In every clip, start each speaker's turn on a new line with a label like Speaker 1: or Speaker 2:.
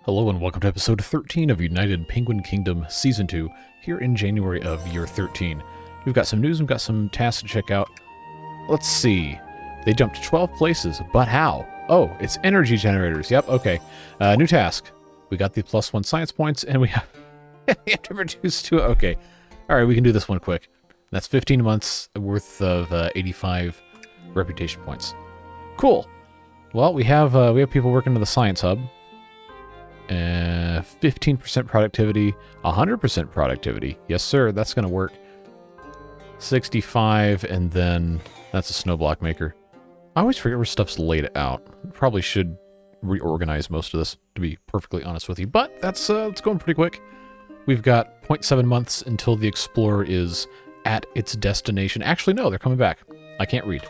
Speaker 1: Hello and welcome to episode 13 of United Penguin Kingdom Season 2, here in January of year 13. We've got some news, we've got some tasks to check out. Let's see. They jumped 12 places, but how? Oh, it's energy generators. Yep, okay. New task. We got the +1 science points, and we have, we have to reduce to... Okay. Alright, we can do this one quick. That's 15 months worth of 85 reputation points. Cool. Well, we have people working to the science hub. 15% productivity, 100% productivity. Yes, sir, that's going to work. 65, and then that's a snow block maker. I always forget where stuff's laid out. Probably should reorganize most of this, to be perfectly honest with you. But that's it's going pretty quick. We've got 0.7 months until the Explorer is at its destination. Actually, no, they're coming back. I can't read.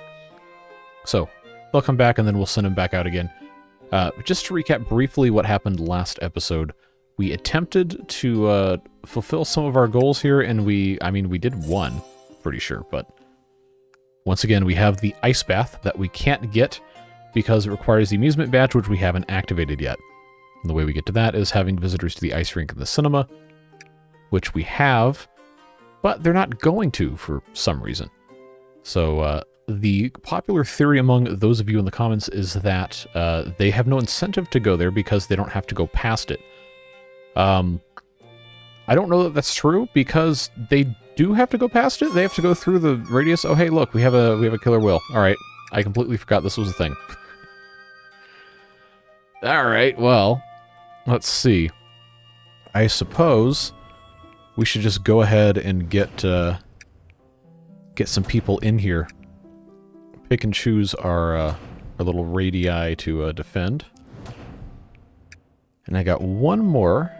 Speaker 1: So, they'll come back, and then we'll send them back out again. Just to recap briefly what happened last episode, we attempted to fulfill some of our goals here, and we did one, pretty sure, but once again, we have the ice bath that we can't get because it requires the amusement badge, which we haven't activated yet. And the way we get to that is having visitors to the ice rink and the cinema, which we have, but they're not going to for some reason. So, the popular theory among those of you in the comments is that they have no incentive to go there because they don't have to go past it. I don't know that that's true because they do have to go past it. They have to go through the radius. Oh, hey, look, we have a killer whale. All right, I completely forgot this was a thing. All right, well, let's see. I suppose we should just go ahead and get some people in here. Pick and choose our little radii to defend. And I got one more.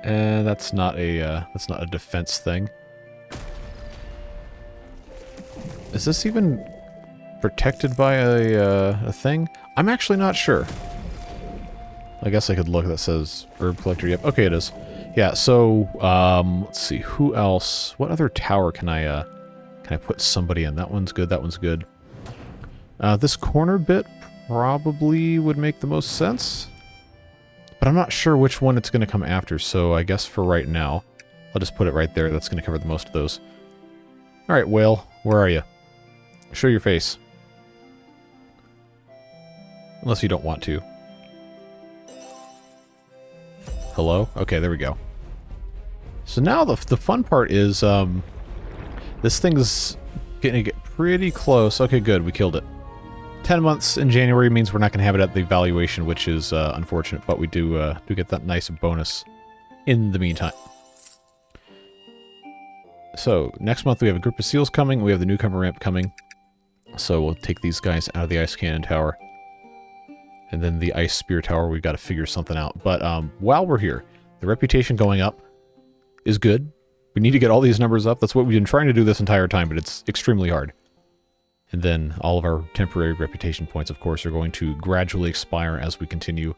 Speaker 1: And that's not a defense thing. Is this even protected by a thing? I'm actually not sure. I guess I could look. That says herb collector. Yep. Okay, it is. Yeah. So let's see. Who else? What other tower can I put somebody in? That one's good. That one's good. This corner bit probably would make the most sense, but I'm not sure which one it's going to come after, so I guess for right now, I'll just put it right there. That's going to cover the most of those. Alright, whale, where are you? Show your face. Unless you don't want to. Hello? Okay, there we go. So now the fun part is, this thing's getting to get pretty close. Okay, good, we killed it. 10 months in January means we're not going to have it at the valuation, which is unfortunate, but we do get that nice bonus in the meantime. So, next month we have a group of seals coming, we have the newcomer ramp coming, so we'll take these guys out of the ice cannon tower. And then the ice spear tower, we've got to figure something out. But while we're here, the reputation going up is good. We need to get all these numbers up. That's what we've been trying to do this entire time, but it's extremely hard. And then all of our temporary reputation points, of course, are going to gradually expire as we continue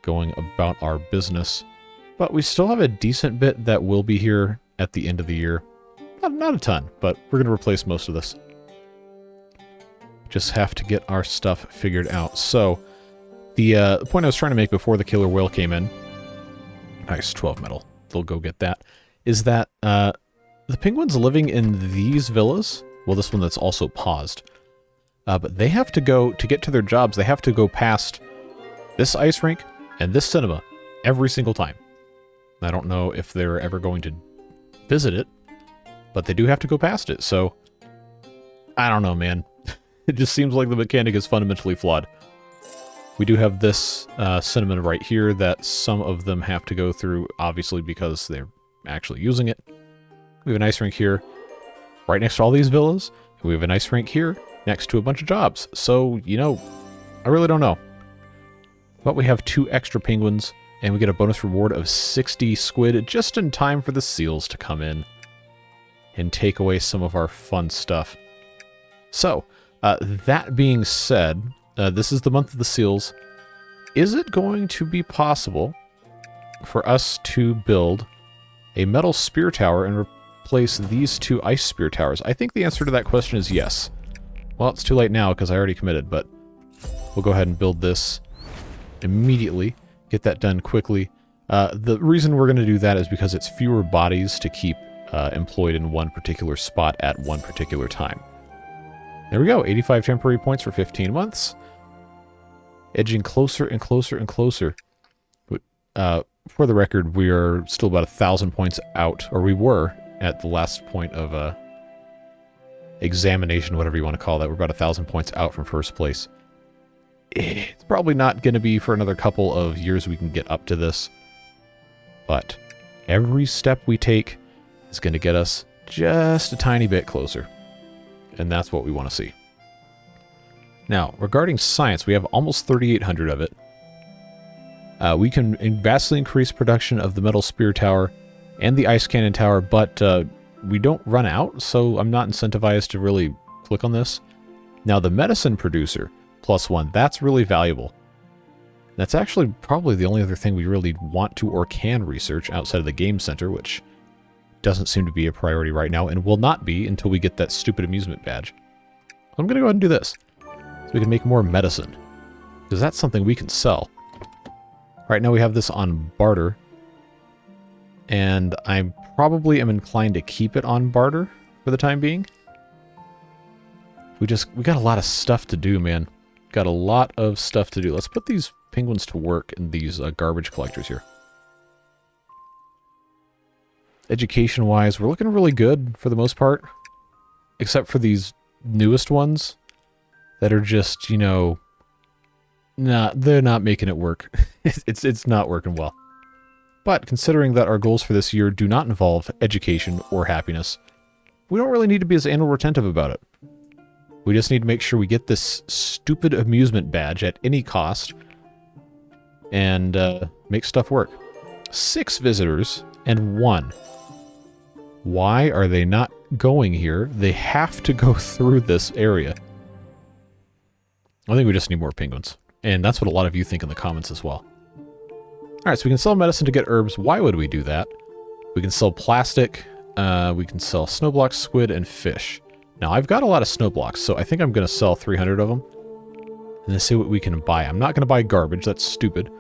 Speaker 1: going about our business. But we still have a decent bit that will be here at the end of the year. Not a ton, but we're going to replace most of this. Just have to get our stuff figured out. So, the point I was trying to make before the killer whale came in, nice, 12 metal, they'll go get that, is that the penguins living in these villas, well, this one that's also paused, but they have to go, to get to their jobs, they have to go past this ice rink and this cinema every single time. I don't know if they're ever going to visit it, but they do have to go past it, so I don't know, man. It just seems like the mechanic is fundamentally flawed. We do have this cinema right here that some of them have to go through, obviously, because they're actually using it. We have an ice rink here, right next to all these villas. We have an ice rink here, next to a bunch of jobs. So, you know, I really don't know. But we have 2 extra penguins, and we get a bonus reward of 60 squid just in time for the seals to come in and take away some of our fun stuff. So, that being said, this is the month of the seals. Is it going to be possible for us to build a metal spear tower and replace these 2 ice spear towers? I think the answer to that question is yes. Well, it's too late now because I already committed, but we'll go ahead and build this immediately. Get that done quickly. The reason we're going to do that is because it's fewer bodies to keep employed in one particular spot at one particular time. There we go. 85 temporary points for 15 months. Edging closer and closer and closer. For the record, we are still about 1,000 points out, or we were at the last point of examination, whatever you want to call that. We're about 1,000 points out from first place. It's probably not going to be for another couple of years we can get up to this. But every step we take is going to get us just a tiny bit closer. And that's what we want to see. Now, regarding science, we have almost 3,800 of it. We can vastly increase production of the metal spear tower and the ice cannon tower, but we don't run out, so I'm not incentivized to really click on this. Now, the medicine producer, +1, that's really valuable. That's actually probably the only other thing we really want to or can research outside of the game center, which doesn't seem to be a priority right now, and will not be until we get that stupid amusement badge. I'm going to go ahead and do this, so we can make more medicine, because that's something we can sell. Right now we have this on barter, and I probably am inclined to keep it on barter for the time being. We got a lot of stuff to do, man. Got a lot of stuff to do. Let's put these penguins to work in these garbage collectors here. Education-wise, we're looking really good for the most part, except for these newest ones that are just, you know, they're not making it work. It's not working well. But considering that our goals for this year do not involve education or happiness, we don't really need to be as anal retentive about it. We just need to make sure we get this stupid amusement badge at any cost and make stuff work. 6 visitors and 1. Why are they not going here? They have to go through this area. I think we just need more penguins. And that's what a lot of you think in the comments as well. Alright, so we can sell medicine to get herbs. Why would we do that? We can sell plastic. We can sell snow blocks, squid, and fish. Now, I've got a lot of snow blocks, so I think I'm going to sell 300 of them. And then see what we can buy. I'm not going to buy garbage. That's stupid.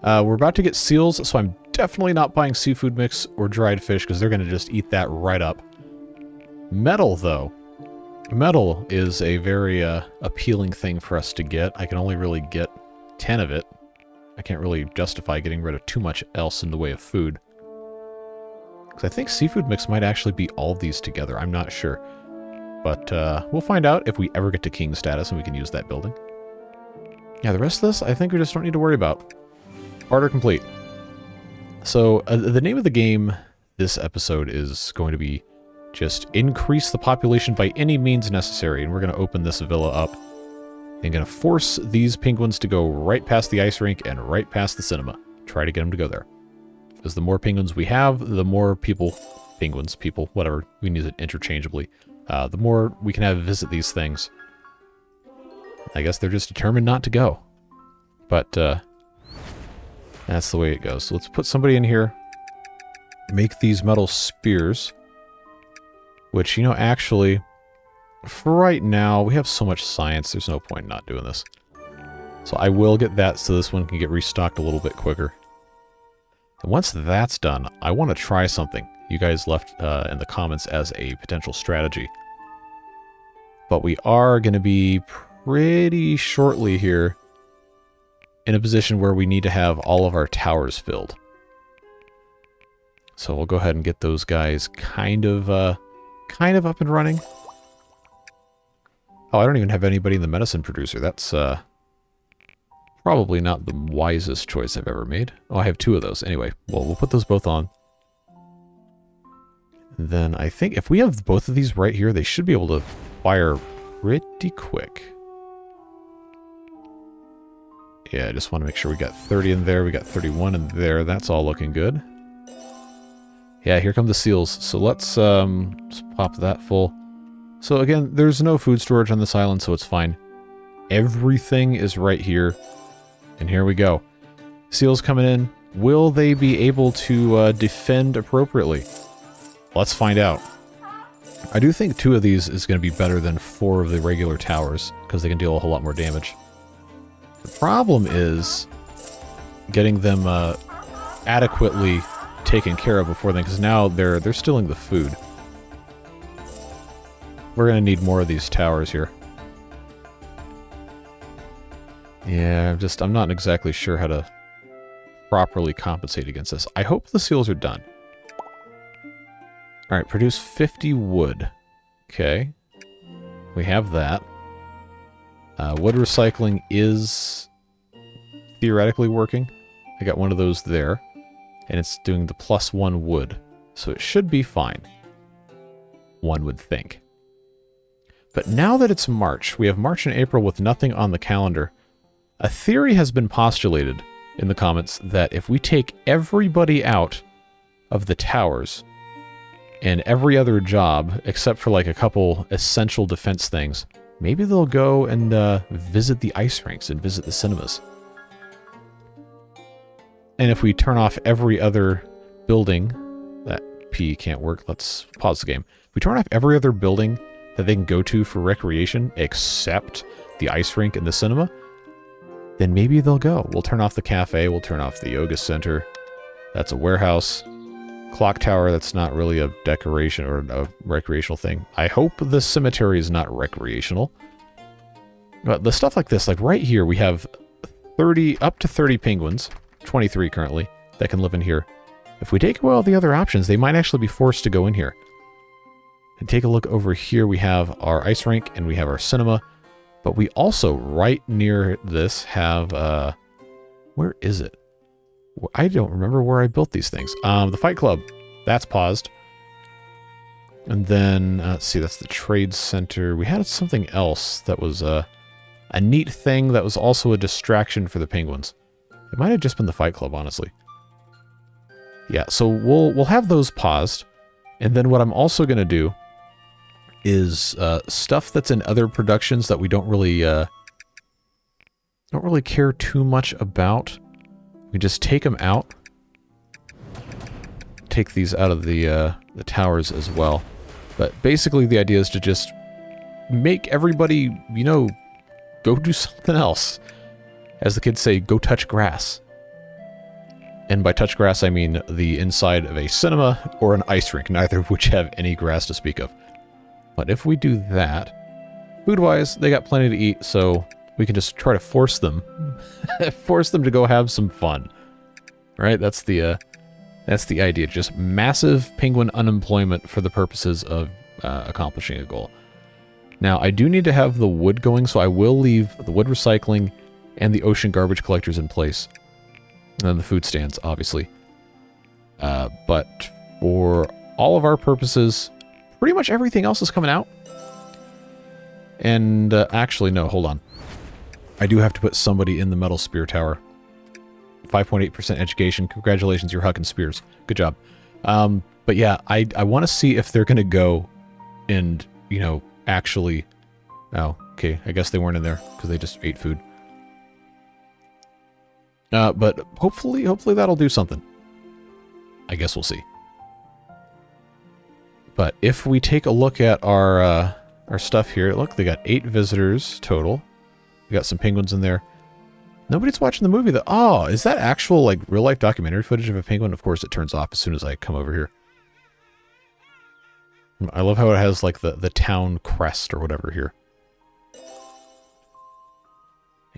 Speaker 1: We're about to get seals, so I'm definitely not buying seafood mix or dried fish, because they're going to just eat that right up. Metal, though. Metal is a very appealing thing for us to get. I can only really get 10 of it. I can't really justify getting rid of too much else in the way of food. Because I think seafood mix might actually be all of these together. I'm not sure. But we'll find out if we ever get to king status and we can use that building. Yeah, the rest of this, I think we just don't need to worry about. Barter complete. So the name of the game this episode is going to be just increase the population by any means necessary. And we're going to open this villa up and going to force these penguins to go right past the ice rink and right past the cinema. Try to get them to go there. Because the more penguins we have, the more people, whatever, we can use it interchangeably. The more we can have visit these things. I guess they're just determined not to go. But that's the way it goes. So let's put somebody in here. Make these metal spears. Which, you know, actually, for right now, we have so much science, there's no point in not doing this. So I will get that so this one can get restocked a little bit quicker. And once that's done, I want to try something you guys left in the comments as a potential strategy. But we are going to be pretty shortly here in a position where we need to have all of our towers filled. So we'll go ahead and get those guys kind of up and running. Oh, I don't even have anybody in the medicine producer. That's probably not the wisest choice I've ever made. Oh, I have 2 of those. Anyway, well, we'll put those both on. And then I think if we have both of these right here, they should be able to fire pretty quick. Yeah, I just want to make sure we got 30 in there. We got 31 in there. That's all looking good. Yeah, here come the seals. So let's pop that full. So again, there's no food storage on this island, so it's fine. Everything is right here. And here we go. Seals coming in. Will they be able to defend appropriately? Let's find out. I do think 2 of these is going to be better than 4 of the regular towers, because they can deal a whole lot more damage. The problem is, getting them adequately taken care of before then, because now they're stealing the food. We're gonna need more of these towers here. Yeah, I'm not exactly sure how to properly compensate against this. I hope the seals are done. Alright, produce 50 wood. Okay. We have that. Wood recycling is theoretically working. I got one of those there. And it's doing the +1 wood. So it should be fine. One would think. But now that it's March, we have March and April with nothing on the calendar. A theory has been postulated in the comments that if we take everybody out of the towers and every other job, except for like a couple essential defense things, maybe they'll go and visit the ice rinks and visit the cinemas. And if we turn off every other building, that P can't work, let's pause the game. If we turn off every other building that they can go to for recreation, except the ice rink and the cinema, then maybe they'll go. We'll turn off the cafe, we'll turn off the yoga center. That's a warehouse. Clock tower, that's not really a decoration or a recreational thing. I hope the cemetery is not recreational. But the stuff like this, like right here, we have up to 30 penguins, 23 currently, that can live in here. If we take away all the other options, they might actually be forced to go in here. And take a look over here, we have our ice rink and we have our cinema. But we also, right near this, have, where is it? I don't remember where I built these things. The Fight Club. That's paused. And then, let's see, that's the Trade Center. We had something else that was a neat thing that was also a distraction for the penguins. It might have just been the Fight Club, honestly. Yeah, so we'll have those paused. And then what I'm also going to do is stuff that's in other productions that we don't really care too much about. We just take them out. Take these out of the towers as well. But basically the idea is to just make everybody, you know, go do something else. As the kids say, go touch grass. And by touch grass, I mean the inside of a cinema or an ice rink, neither of which have any grass to speak of. But if we do that, food-wise, they got plenty to eat, so we can just try to force them to go have some fun. Right? That's the idea. Just massive penguin unemployment for the purposes of accomplishing a goal. Now, I do need to have the wood going, so I will leave the wood recycling and the ocean garbage collectors in place. And then the food stands, obviously. But for all of our purposes, pretty much everything else is coming out. And actually, no, hold on. I do have to put somebody in the metal spear tower. 5.8% education. Congratulations, you're hucking spears. Good job. But yeah, I want to see if they're going to go and, you know, actually... Oh, okay. I guess they weren't in there because they just ate food. But hopefully that'll do something. I guess we'll see. But if we take a look at our stuff here, look, they got 8 visitors total. We got some penguins in there. Nobody's watching the movie though. Oh, is that actual like real life documentary footage of a penguin? Of course it turns off as soon as I come over here. I love how it has like the town crest or whatever here.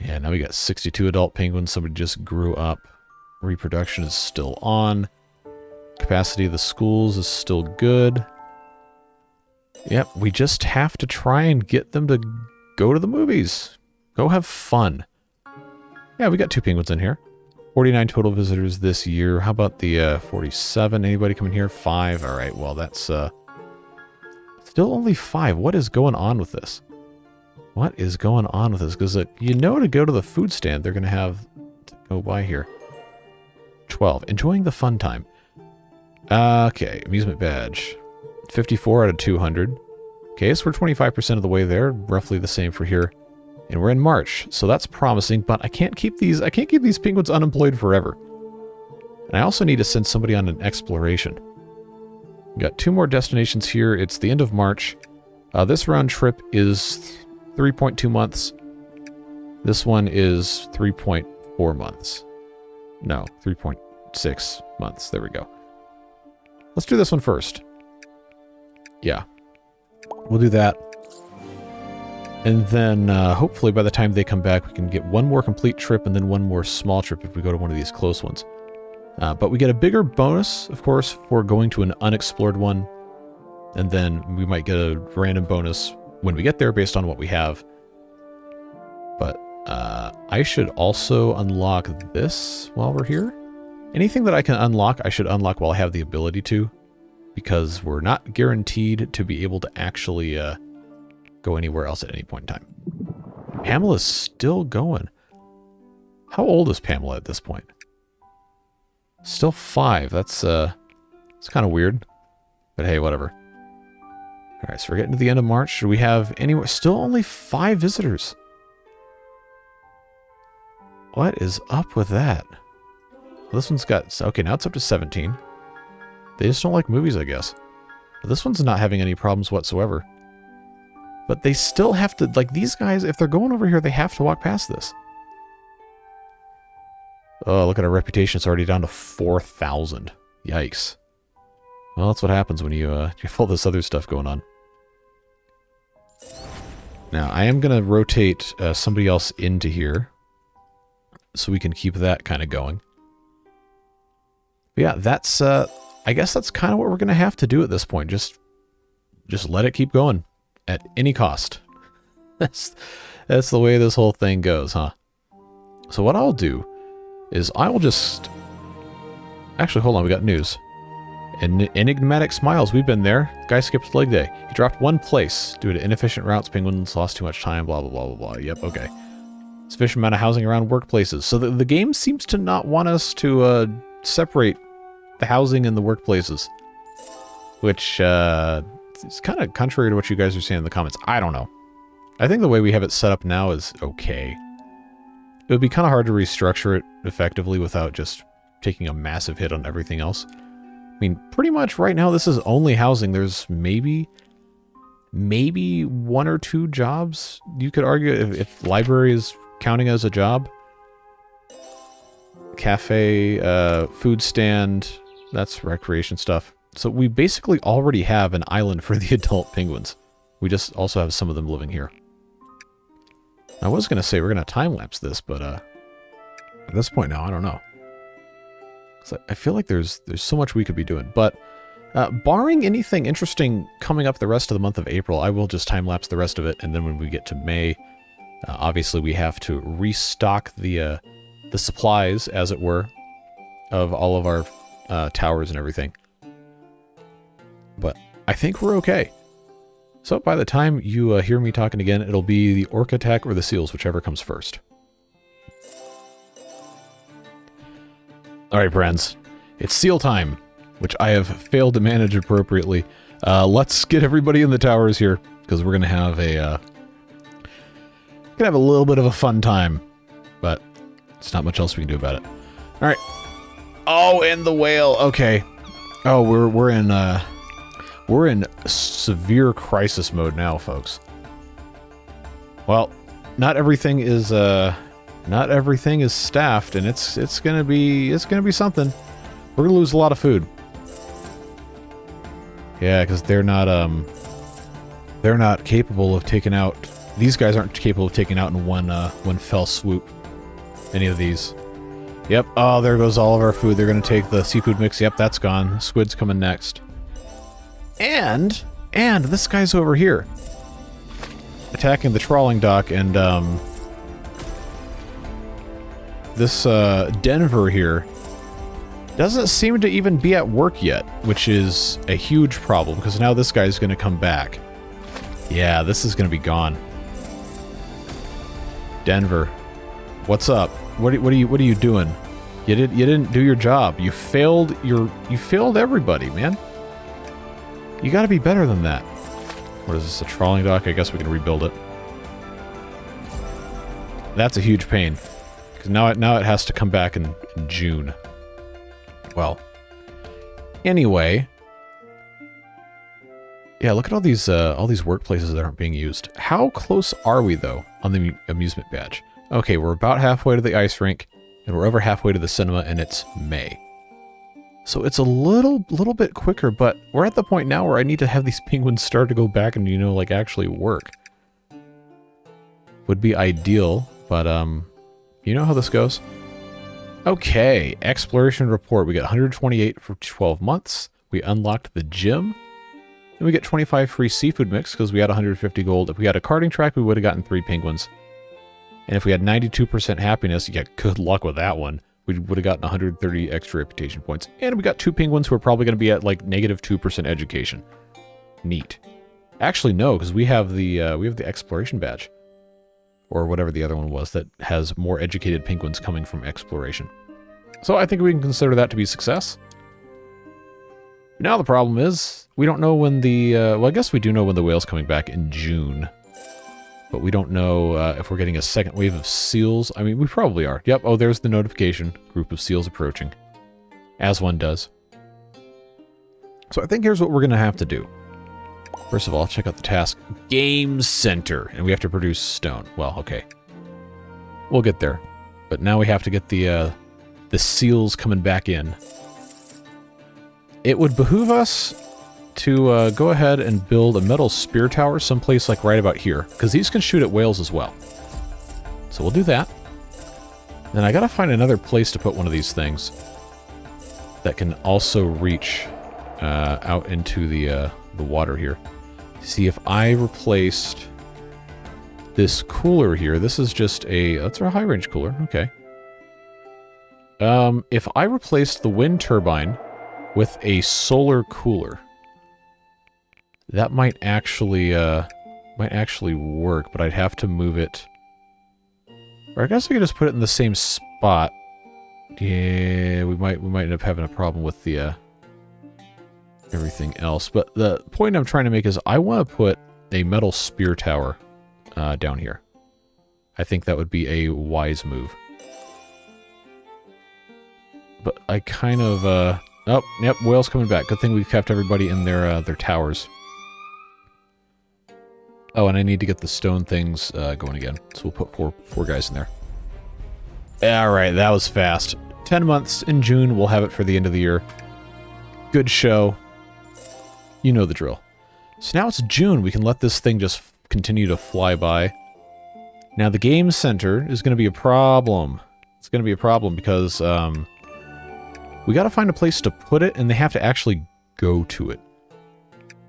Speaker 1: Yeah, now we got 62 adult penguins. Somebody just grew up. Reproduction is still on. Capacity of the schools is still good. Yep, we just have to try and get them to go to the movies. Go have fun. Yeah, we got 2 penguins in here. 49 total visitors this year. How about the 47? Anybody coming here? 5. All right, well, that's still only 5. What is going on with this? What is going on with this? Because you know to go to the food stand, they're going to have to go by here. 12. Enjoying the fun time. Okay, amusement badge. 54 out of 200. Okay, so we're 25% of the way there. Roughly the same for here. And we're in March, so that's promising, but I can't keep these penguins unemployed forever. And I also need to send somebody on an exploration. We got 2 more destinations here. It's the end of March. This round trip is 3.2 months. This one is 3.4 months. No, 3.6 months. There we go. Let's do this one first. Yeah. We'll do that. And then, hopefully by the time they come back, we can get one more complete trip and then one more small trip if we go to one of these close ones. But we get a bigger bonus, of course, for going to an unexplored one. And then we might get a random bonus when we get there based on what we have. But I should also unlock this while we're here. Anything that I can unlock, I should unlock while I have the ability to. Because we're not guaranteed to be able to actually go anywhere else at any point in time. Pamela's still going. How old is Pamela at this point? Still 5. That's it's kind of weird. But hey, whatever. Alright, so we're getting to the end of March. Should we have anywhere? Still only 5 visitors. What is up with that? Well, this one's got... Okay, now it's up to 17. They just don't like movies, I guess. But this one's not having any problems whatsoever. But they still have to... Like, these guys, if they're going over here, they have to walk past this. Oh, look at our reputation. It's already down to 4,000. Yikes. Well, that's what happens when you have all this other stuff going on. Now, I am going to rotate somebody else into here. So we can keep that kind of going. But yeah, that's... I guess that's kind of what we're going to have to do at this point. Just let it keep going. At any cost. That's the way this whole thing goes, huh? So what I'll do is I will just... Actually, hold on, we got news. Enigmatic Smiles, we've been there. Guy skipped leg day. He dropped 1 place due to inefficient routes, penguins lost too much time, blah, blah, blah, blah, blah. Yep, okay. Sufficient amount of housing around workplaces. So the game seems to not want us to separate the housing and the workplaces. Which, it's kind of contrary to what you guys are saying in the comments. I don't know. I think the way we have it set up now is okay. It would be kind of hard to restructure it effectively without just taking a massive hit on everything else. I mean, pretty much right now this is only housing. There's maybe 1 or 2 jobs, you could argue, if library is counting as a job. Cafe, food stand, that's recreation stuff. So we basically already have an island for the adult penguins. We just also have some of them living here. I was going to say we're going to time-lapse this, but at this point now, I don't know. I feel like there's so much we could be doing. But barring anything interesting coming up the rest of the month of April, I will just time-lapse the rest of it. And then when we get to May, obviously we have to restock the supplies, as it were, of all of our towers and everything. But I think we're okay. So by the time you hear me talking again, it'll be the orc attack or the seals, whichever comes first. Alright, friends. It's seal time, which I have failed to manage appropriately. Let's get everybody in the towers here, because we're going to have a little bit of a fun time. But there's not much else we can do about it. Alright. Oh, and the whale. Okay. Oh, we're in severe crisis mode now, folks. Well, not everything is staffed, and it's gonna be something. We're gonna lose a lot of food. Yeah, because they're not capable of taking out. These guys aren't capable of taking out in one fell swoop. Any of these. Yep. Oh, there goes all of our food. They're gonna take the seafood mix. Yep, that's gone. Squid's coming next. And this guy's over here. Attacking the trawling dock, and this Denver here doesn't seem to even be at work yet, which is a huge problem, because now this guy's going to come back. Yeah, this is going to be gone. Denver, what's up? What are you doing? You didn't do your job. You failed everybody, man. You got to be better than that. What is this, a trawling dock? I guess we can rebuild it. That's a huge pain, because now it has to come back in June. Well, anyway, yeah. Look at all these workplaces that aren't being used. How close are we though on the amusement badge? Okay, we're about halfway to the ice rink. And we're over halfway to the cinema, and it's May. So it's a little bit quicker, but we're at the point now where I need to have these penguins start to go back and, you know, like, actually work. Would be ideal, but, you know how this goes. Okay, exploration report. We got 128 for 12 months. We unlocked the gym. And we get 25 free seafood mix because we had 150 gold. If we had a karting track, we would have gotten 3 penguins. And if we had 92% happiness, yeah, good luck with that one. We would have gotten 130 extra reputation points. And we got 2 penguins who are probably going to be at like -2% education. Neat. Actually, no, because we have the exploration badge. Or whatever the other one was that has more educated penguins coming from exploration. So I think we can consider that to be a success. Now the problem is, we don't know when the... well, I guess we do know when the whale's coming back in June. But we don't know if we're getting a second wave of seals. I mean, we probably are. Yep, oh, there's the notification. Group of seals approaching. As one does. So I think here's what we're going to have to do. First of all, check out the task. Game Center. And we have to produce stone. Well, okay. We'll get there. But now we have to get the seals coming back in. It would behoove us to go ahead and build a metal spear tower someplace like right about here. Because these can shoot at whales as well. So we'll do that. Then I gotta find another place to put one of these things that can also reach out into the water here. See, if I replaced this cooler here, this is just a... that's our high-range cooler, okay. If I replaced the wind turbine with a solar cooler, that might actually work, but I'd have to move it. Or I guess I could just put it in the same spot. Yeah, we might end up having a problem with the everything else. But the point I'm trying to make is I want to put a metal spear tower down here. I think that would be a wise move. But I kind of oh, yep, whale's coming back. Good thing we kept everybody in their towers. Oh, and I need to get the stone things going again. So we'll put four guys in there. Alright, that was fast. 10 months in June, we'll have it for the end of the year. Good show. You know the drill. So now it's June, we can let this thing just continue to fly by. Now the game center is going to be a problem. It's going to be a problem because we got to find a place to put it and they have to actually go to it.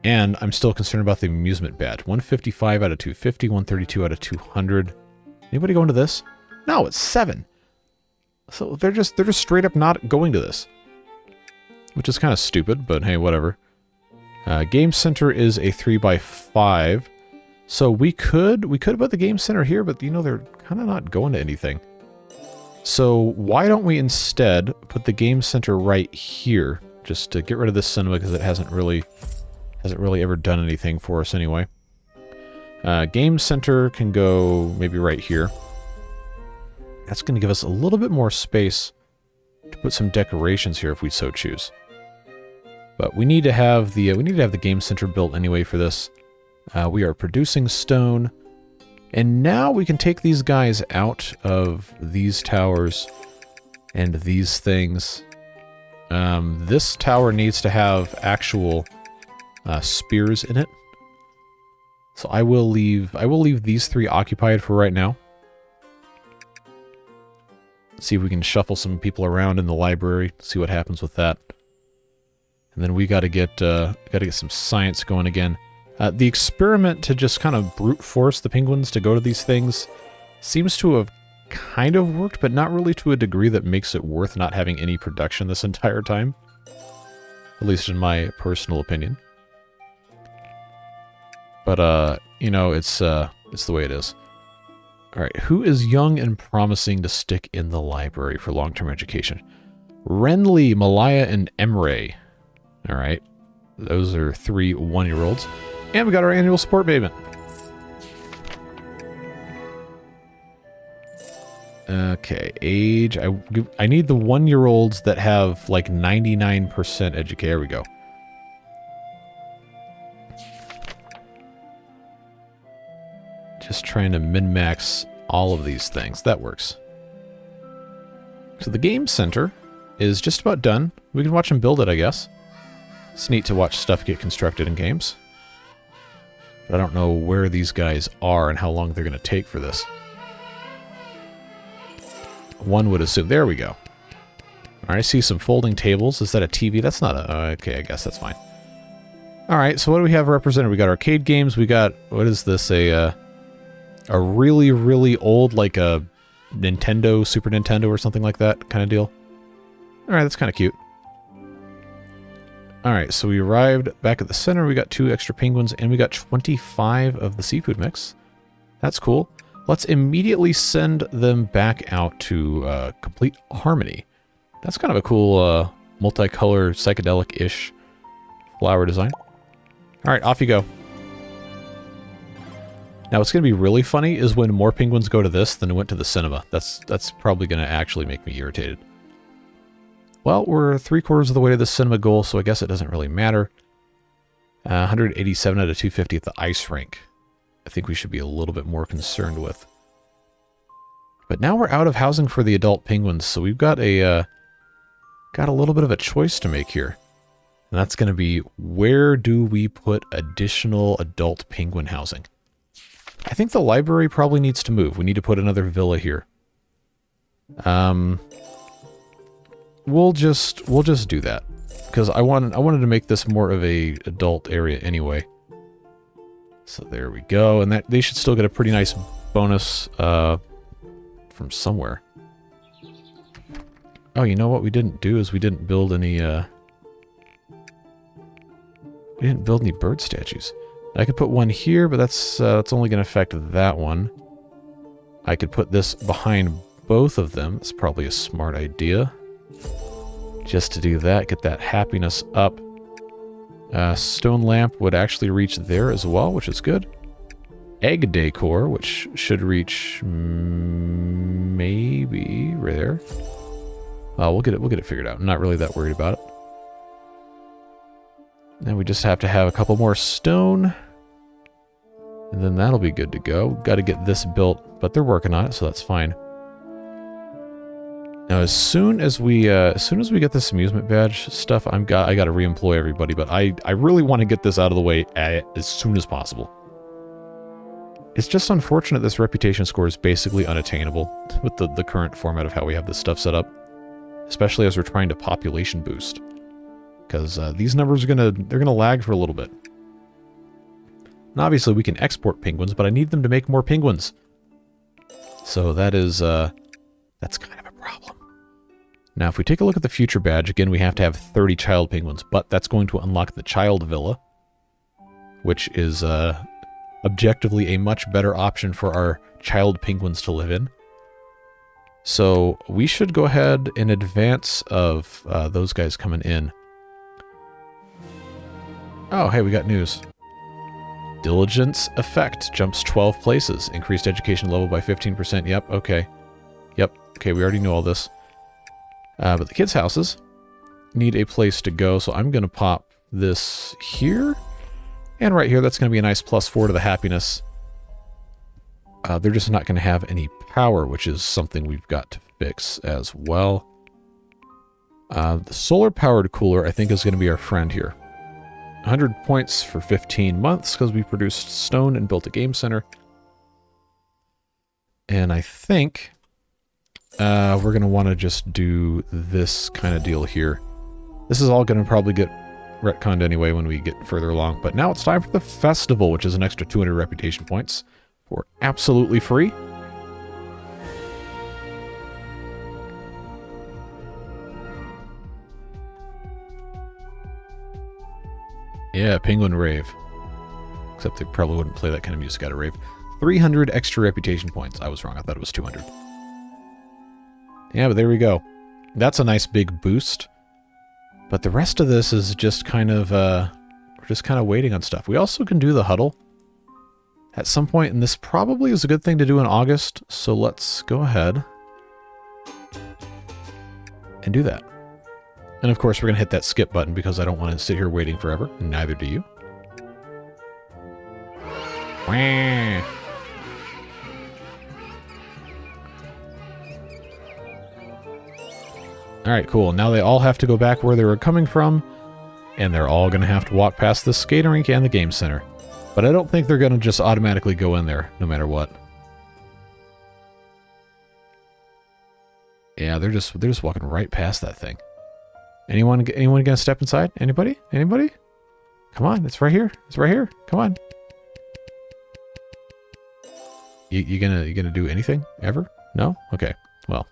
Speaker 1: And I'm still concerned about the amusement badge. 155 out of 250, 132 out of 200. Anybody going to this? No, it's 7. So they're just straight up not going to this. Which is kind of stupid, but hey, whatever. Game Center is a 3x5. So we could put the Game Center here, but you know, they're kind of not going to anything. So why don't we instead put the Game Center right here, just to get rid of this cinema because it hasn't really ever done anything for us anyway. Game Center can go maybe right here. That's going to give us a little bit more space to put some decorations here if we so choose. But we need to have the Game Center built anyway for this. We are producing stone. And now we can take these guys out of these towers and these things. This tower needs to have actual spears in it. So I will leave these 3 occupied for right now. See if we can shuffle some people around in the library, see what happens with that. And then we gotta get some science going again. The experiment to just kind of brute force the penguins to go to these things seems to have kind of worked, but not really to a degree that makes it worth not having any production this entire time. At least in my personal opinion. But, you know, it's the way it is. Alright, who is young and promising to stick in the library for long-term education? Renly, Malaya, and Emre. Alright, those are 3 one-year-olds. And we got our annual sport payment. Okay, age. I need the one-year-olds that have like 99% education. There we go. Just trying to min-max all of these things. That works. So the game center is just about done. We can watch them build it, I guess. It's neat to watch stuff get constructed in games. But I don't know where these guys are and how long they're going to take for this. One would assume... There we go. Alright, I see some folding tables. Is that a TV? That's not a... okay, I guess that's fine. Alright, so what do we have represented? We got arcade games. We got... what is this? A really, really old, like a Nintendo, Super Nintendo or something like that kind of deal. Alright, that's kind of cute. Alright, so we arrived back at the center. We got 2 extra penguins, and we got 25 of the seafood mix. That's cool. Let's immediately send them back out to complete harmony. That's kind of a cool multicolor, psychedelic-ish flower design. Alright, off you go. Now, what's going to be really funny is when more penguins go to this than went to the cinema. That's probably going to actually make me irritated. Well, we're 3/4 of the way to the cinema goal, so I guess it doesn't really matter. 187 out of 250 at the ice rink. I think we should be a little bit more concerned with. But now we're out of housing for the adult penguins, so we've got a little bit of a choice to make here. And that's going to be, where do we put additional adult penguin housing? I think the library probably needs to move. We need to put another villa here. We'll just do that, because I wanted to make this more of a adult area anyway. So there we go, and that they should still get a pretty nice bonus from somewhere. Oh, you know what we didn't do is we didn't build any bird statues. I could put one here, but that's only going to affect that one. I could put this behind both of them. It's probably a smart idea. Just to do that, get that happiness up. Stone lamp would actually reach there as well, which is good. Egg decor, which should reach maybe right there. We'll get it figured out. I'm not really that worried about it. Then we just have to have a couple more stone, and then that'll be good to go. Got to get this built, but they're working on it, so that's fine. Now, as soon as we get this amusement badge stuff, I got to reemploy everybody, but I really want to get this out of the way as soon as possible. It's just unfortunate this reputation score is basically unattainable with the current format of how we have this stuff set up, especially as we're trying to population boost, because these numbers are gonna lag for a little bit. And obviously, we can export penguins, but I need them to make more penguins. So that is that's kind of a problem. Now, if we take a look at the future badge, again, we have to have 30 child penguins, but that's going to unlock the child villa, which is objectively a much better option for our child penguins to live in. So we should go ahead in advance of those guys coming in. Oh, hey, we got news. Diligence effect jumps 12 places. Increased education level by 15%. Yep, okay. Yep, okay, we already know all this. But the kids' houses need a place to go, so I'm going to pop this here. And right here, that's going to be a nice +4 to the happiness. They're just not going to have any power, which is something we've got to fix as well. The solar-powered cooler, I think, is going to be our friend here. 100 points for 15 months, because we produced stone and built a game center. And I think we're going to want to just do this kind of deal here. This is all going to probably get retconned anyway when we get further along. But now it's time for the festival, which is an extra 200 reputation points for absolutely free. Yeah, Penguin Rave. Except they probably wouldn't play that kind of music at a rave. 300 extra reputation points. I was wrong. I thought it was 200. Yeah, but there we go. That's a nice big boost. But the rest of this is just kind of, we're just kind of waiting on stuff. We also can do the huddle at some point, and this probably is a good thing to do in August. So let's go ahead and do that. And of course, we're going to hit that skip button because I don't want to sit here waiting forever, and neither do you. Wah. Alright, cool. Now they all have to go back where they were coming from, and they're all going to have to walk past the skating rink and the game center. But I don't think they're going to just automatically go in there, no matter what. Yeah, they're just walking right past that thing. Anyone gonna step inside? Anybody? Anybody? Come on, it's right here. It's right here. Come on. You gonna do anything ever? No? Okay. Well.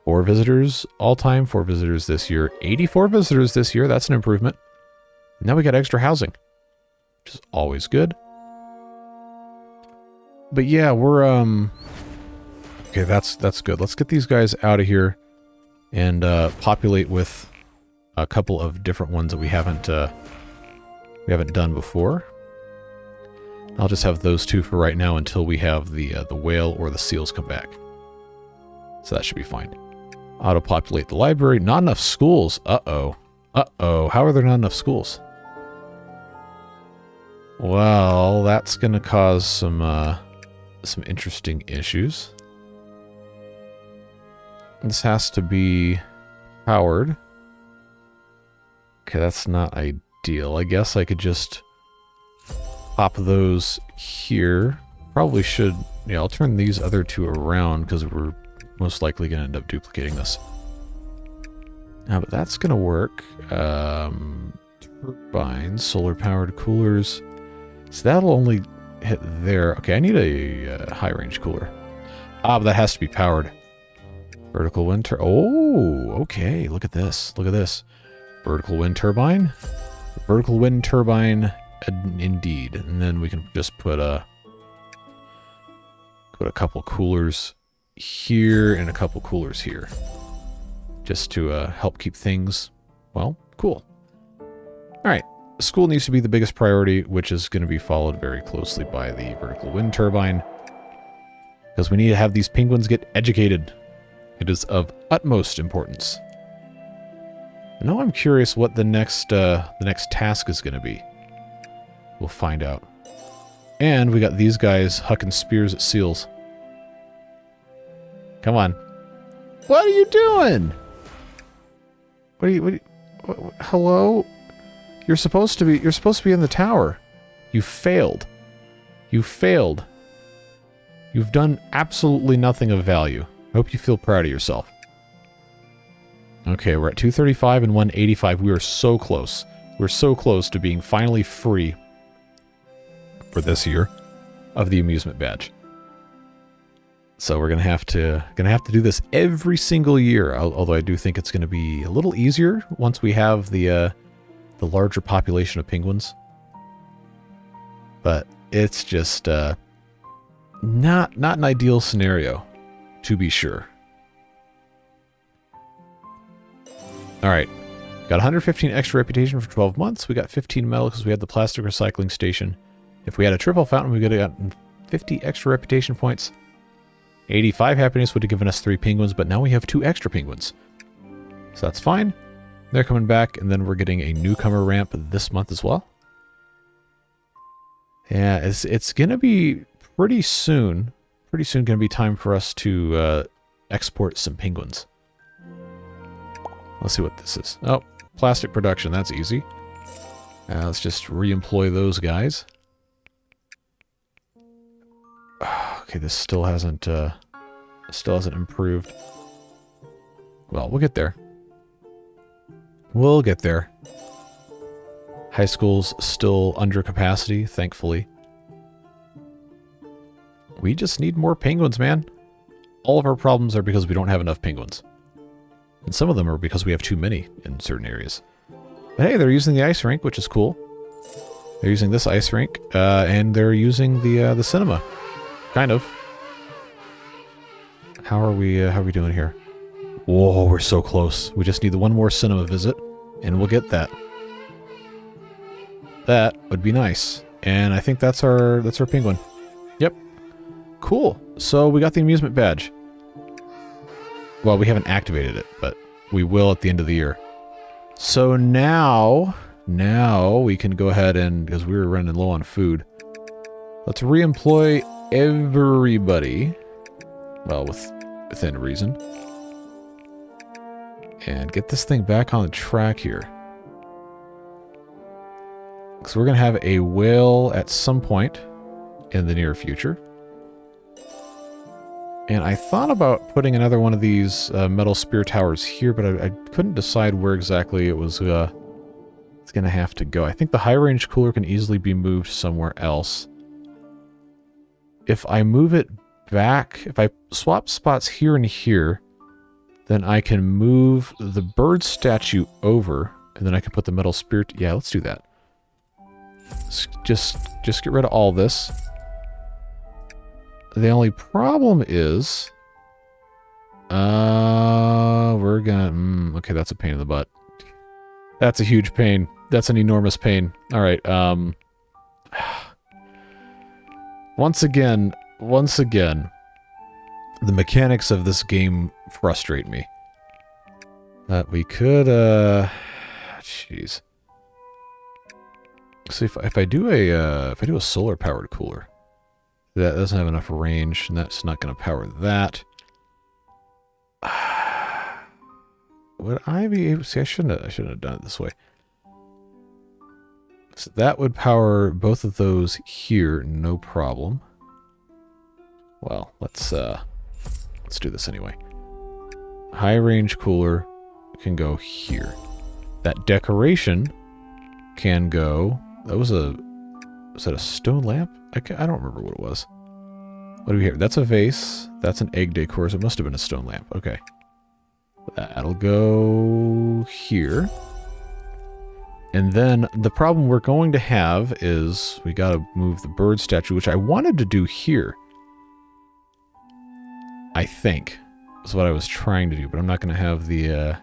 Speaker 1: 4 visitors all time, 4 visitors this year. 84 visitors this year. That's an improvement. Now we got extra housing, which is always good. But yeah, we're okay, that's good. Let's get these guys out of here and populate with a couple of different ones that we haven't done before. I'll just have those 2 for right now until we have the whale or the seals come back. So that should be fine. Auto-populate the library. Not enough schools. Uh-oh. Uh-oh. How are there not enough schools? Well, that's going to cause some interesting issues. This has to be powered. Okay, that's not ideal. I guess I could just pop those here. Probably should... Yeah, I'll turn these other 2 around because we're most likely going to end up duplicating this. But that's going to work. Turbines, solar-powered coolers. So that'll only hit there. Okay, I need a high-range cooler. But that has to be powered. Vertical wind turbine. Oh, okay. Look at this. Look at this. Vertical wind turbine. Vertical wind turbine, indeed. And then we can just put a couple coolers here and a couple coolers here, just to help keep things, well, cool. All right. School needs to be the biggest priority, which is going to be followed very closely by the vertical wind turbine, because we need to have these penguins get educated. It is of utmost importance. Now I'm curious what the next task is going to be. We'll find out. And we got these guys hucking spears at seals. Come on. What are you doing? Hello? You're supposed to be in the tower. You failed. You failed. You've done absolutely nothing of value. Hope you feel proud of yourself. Okay, we're at 235 and 185. We are so close. We're so close to being finally free for this year of the amusement badge. So we're gonna have to do this every single year. Although I do think it's gonna be a little easier once we have the larger population of penguins. But it's just not an ideal scenario, to be sure. Alright. Got 115 extra reputation for 12 months. We got 15 metal because we had the plastic recycling station. If we had a triple fountain, we could have gotten 50 extra reputation points. 85 happiness would have given us 3 penguins, but now we have 2 extra penguins. So that's fine. They're coming back, and then we're getting a newcomer ramp this month as well. Yeah, it's going to be pretty soon going to be time for us to export some penguins. Let's see what this is. Oh, plastic production. That's easy. Let's just re-employ those guys. Okay, this still hasn't improved. Well, we'll get there. We'll get there. High school's still under capacity, thankfully. We just need more penguins, man. All of our problems are because we don't have enough penguins. And some of them are because we have too many in certain areas. But hey, they're using the ice rink, which is cool. They're using this ice rink, and they're using the cinema. Kind of. How are we doing here? Whoa, we're so close. We just need the one more cinema visit, and we'll get that. That would be nice. And I think that's our penguin. Yep. Cool. So we got the amusement badge. Well, we haven't activated it, but we will at the end of the year. So now we can go ahead and, because we were running low on food, let's re-employ everybody. Well, within reason. and get this thing back on the track here. So we're going to have a whale at some point in the near future. And I thought about putting another one of these metal spear towers here, but I couldn't decide where exactly it was it's going to have to go. I think the high-range cooler can easily be moved somewhere else. If I move it back, if I swap spots here and here, then I can move the bird statue over, and then I can put the metal spear... Yeah, let's do that. Just get rid of all this. The only problem is... we're gonna... okay, that's a pain in the butt. That's a huge pain. That's an enormous pain. Alright, Once again, the mechanics of this game frustrate me. We could, jeez. So if I do a solar-powered cooler, that doesn't have enough range, and that's not going to power that. Would I be able... See, I shouldn't have done it this way. So that would power both of those here, no problem. Well, let's do this anyway. High range cooler can go here. That decoration can go... That was a... Was that a stone lamp? I don't remember what it was. What do we have? That's a vase. That's an egg decor, so it must have been a stone lamp. Okay. That'll go here. And then the problem we're going to have is we got to move the bird statue, which I wanted to do here. I think is what I was trying to do, but I'm not going to have the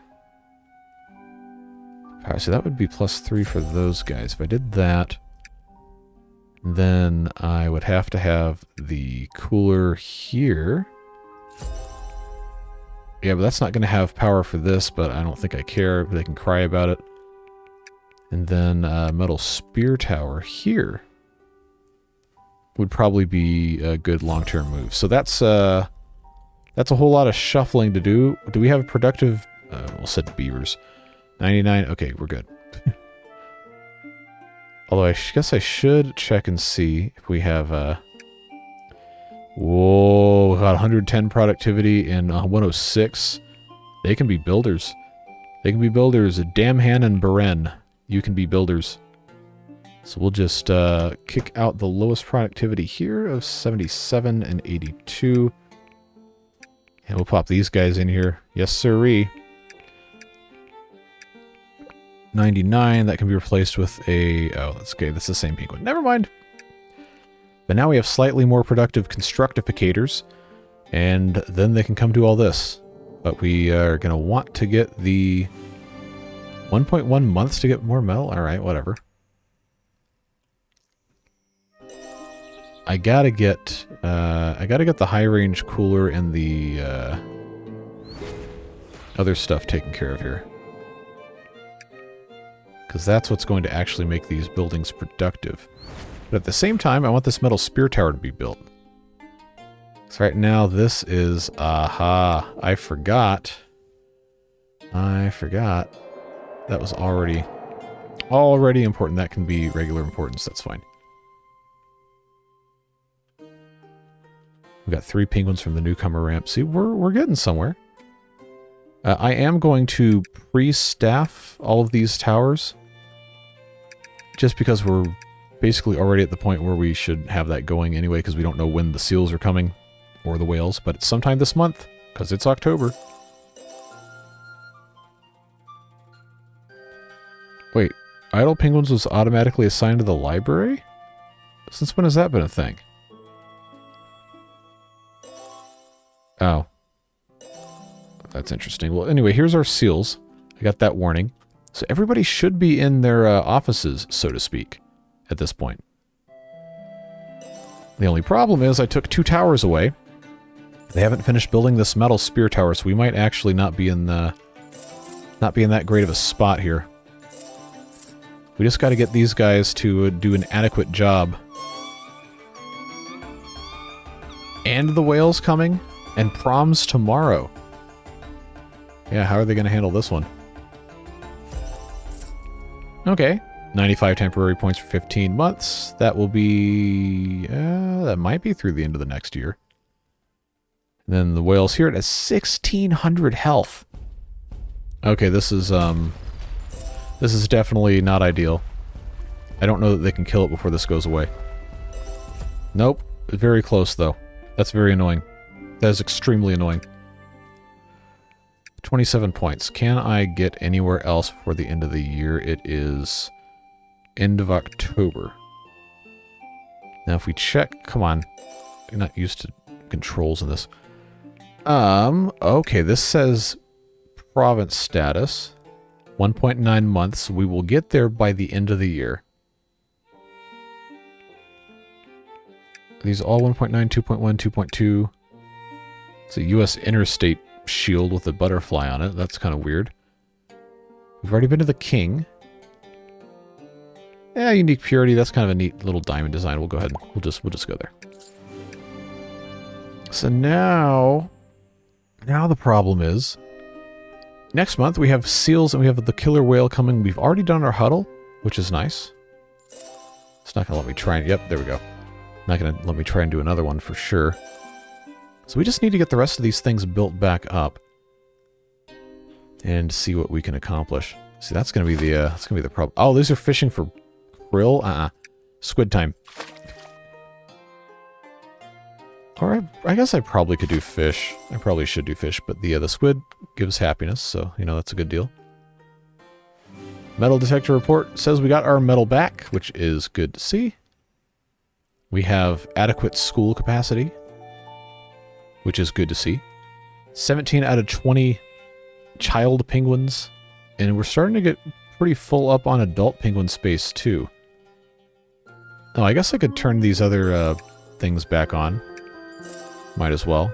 Speaker 1: power. So that would be +3 for those guys. If I did that, then I would have to have the cooler here. Yeah, but that's not going to have power for this, but I don't think I care. They can cry about it. And then metal spear tower here would probably be a good long-term move. So that's a whole lot of shuffling to do. Do we have productive... we'll set beavers. 99. Okay, we're good. Although I guess I should check and see if we have... whoa, we got 110 productivity and 106. They can be builders. They can be builders. Damhan and Beren. You can be builders. So we'll just kick out the lowest productivity here of 77 and 82. And we'll pop these guys in here. Yes, sirree. 99, that can be replaced with a... Oh, that's okay. That's the same penguin. Never mind. But now we have slightly more productive constructificators. And then they can come do all this. But we are going to want to get the... 1.1 months to get more metal? Alright, whatever. I gotta get the high range cooler and the other stuff taken care of here. Because that's what's going to actually make these buildings productive. But at the same time, I want this metal spear tower to be built. So right now this is... Aha! I forgot. That was already important. That can be regular importance. That's fine. We've got 3 penguins from the newcomer ramp. See, we're getting somewhere. I am going to pre-staff all of these towers. Just because we're basically already at the point where we should have that going anyway, because we don't know when the seals are coming. Or the whales. But it's sometime this month, because it's October. Wait, idle penguins was automatically assigned to the library? Since when has that been a thing? Oh. That's interesting. Well, anyway, here's our seals. I got that warning. So everybody should be in their offices, so to speak, at this point. The only problem is I took 2 towers away. They haven't finished building this metal spear tower, so we might actually not be in that great of a spot here. We just got to get these guys to do an adequate job. And the whale's coming, and prom's tomorrow. Yeah, how are they going to handle this one? Okay. 95 temporary points for 15 months. That will be... that might be through the end of the next year. And then the whale's here. It has 1,600 health. Okay, this is definitely not ideal. I don't know that they can kill it before this goes away. Nope. Very close, though. That's very annoying. That is extremely annoying. 27 points. Can I get anywhere else before the end of the year? It is end of October. Now, if we check... Come on. I'm not used to controls in this. Okay, this says province status. 1.9 months. We will get there by the end of the year. Are these all 1.9, 2.1, 2.2? It's a U.S. interstate shield with a butterfly on it. That's kind of weird. We've already been to the king. Yeah, unique purity. That's kind of a neat little diamond design. We'll go ahead and we'll just go there. So now the problem is next month we have seals and we have the killer whale coming. We've already done our huddle, which is nice. It's not gonna let me try and... Yep, there we go. Not gonna let me try and do another one for sure. So we just need to get the rest of these things built back up and see what we can accomplish. See, that's gonna be the problem. Oh, these are fishing for krill. Squid time. Or I guess I probably could do fish. I probably should do fish, but the squid gives happiness, so you know that's a good deal. Metal detector report says we got our metal back, which is good to see. We have adequate school capacity, which is good to see. 17 out of 20 child penguins, and we're starting to get pretty full up on adult penguin space too. Oh, I guess I could turn these other things back on. Might as well.